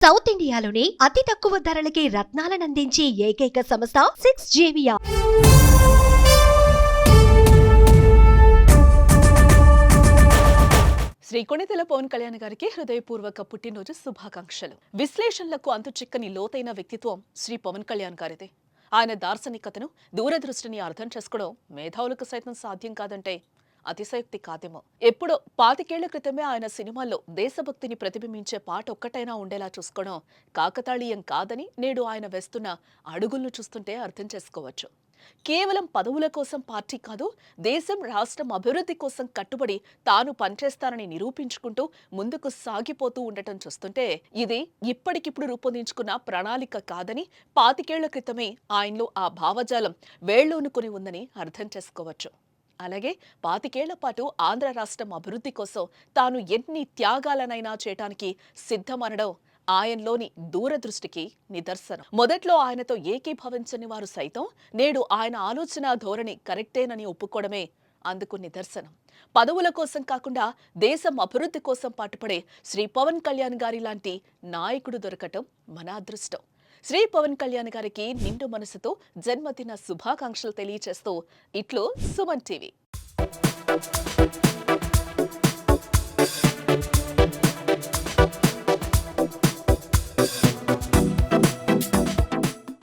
South ఇండియాలోని అతి తక్కువ ధరలకి రత్నాలనందించే ఏకైక సంస్థ 6JVR. శ్రీ కొణిదెల పవన్ కళ్యాణ్ గారికి హృదయపూర్వక పుట్టినరోజు శుభాకాంక్షలు. విశ్లేషణలకు అంతుచిక్కని లోతైన వ్యక్తిత్వం శ్రీ పవన్ కళ్యాణ్ గారిదే. ఆయన దార్శనికతను, దూరదృష్టిని అర్థం చేసుకోవడం మేధావులకు సైతం సాధ్యం కాదంటే అతిశయోక్తి కాదేమో. ఎప్పుడో 25 ఏళ్ల క్రితమే ఆయన సినిమాల్లో దేశభక్తిని ప్రతిబింబించే పాట ఒక్కటైనా ఉండేలా చూసుకోవడం కాకతాళీయం కాదని నేడు ఆయన వేస్తున్న అడుగులను చూస్తుంటే అర్థం చేసుకోవచ్చు. కేవలం పదవుల కోసం పార్టీ కాదు, దేశం రాష్ట్రం అభివృద్ధి కోసం కట్టుబడి తాను పనిచేస్తానని నిరూపించుకుంటూ ముందుకు సాగిపోతూ ఉండటం చూస్తుంటే ఇది ఇప్పటికిప్పుడు రూపొందించుకున్న ప్రణాళిక కాదని 25 ఏళ్ల క్రితమే ఆయనలో ఆ భావజాలం వేళ్లూనుకుని ఉందని అర్థం చేసుకోవచ్చు. అలాగే 25 ఏళ్ల పాటు ఆంధ్ర రాష్ట్రం అభివృద్ధి కోసం తాను ఎన్ని త్యాగాలనైనా చేయటానికి సిద్ధమనడం ఆయనలోని దూరదృష్టికి నిదర్శనం. మొదట్లో ఆయనతో ఏకీభవించని వారు సైతం నేడు ఆయన ఆలోచన ధోరణి కరెక్టేనని ఒప్పుకోవడమే అందుకు నిదర్శనం. పదవుల కోసం కాకుండా దేశం అభివృద్ధి కోసం పాటుపడే శ్రీ పవన్ కళ్యాణ్ గారి లాంటి నాయకుడు దొరకటం మన అదృష్టం. శ్రీ పవన్ కళ్యాణ్ గారికి నిండు మనసుతో జన్మదిన శుభాకాంక్షలు తెలియచేస్తూ ఇట్లు సుమన్ టీవీ.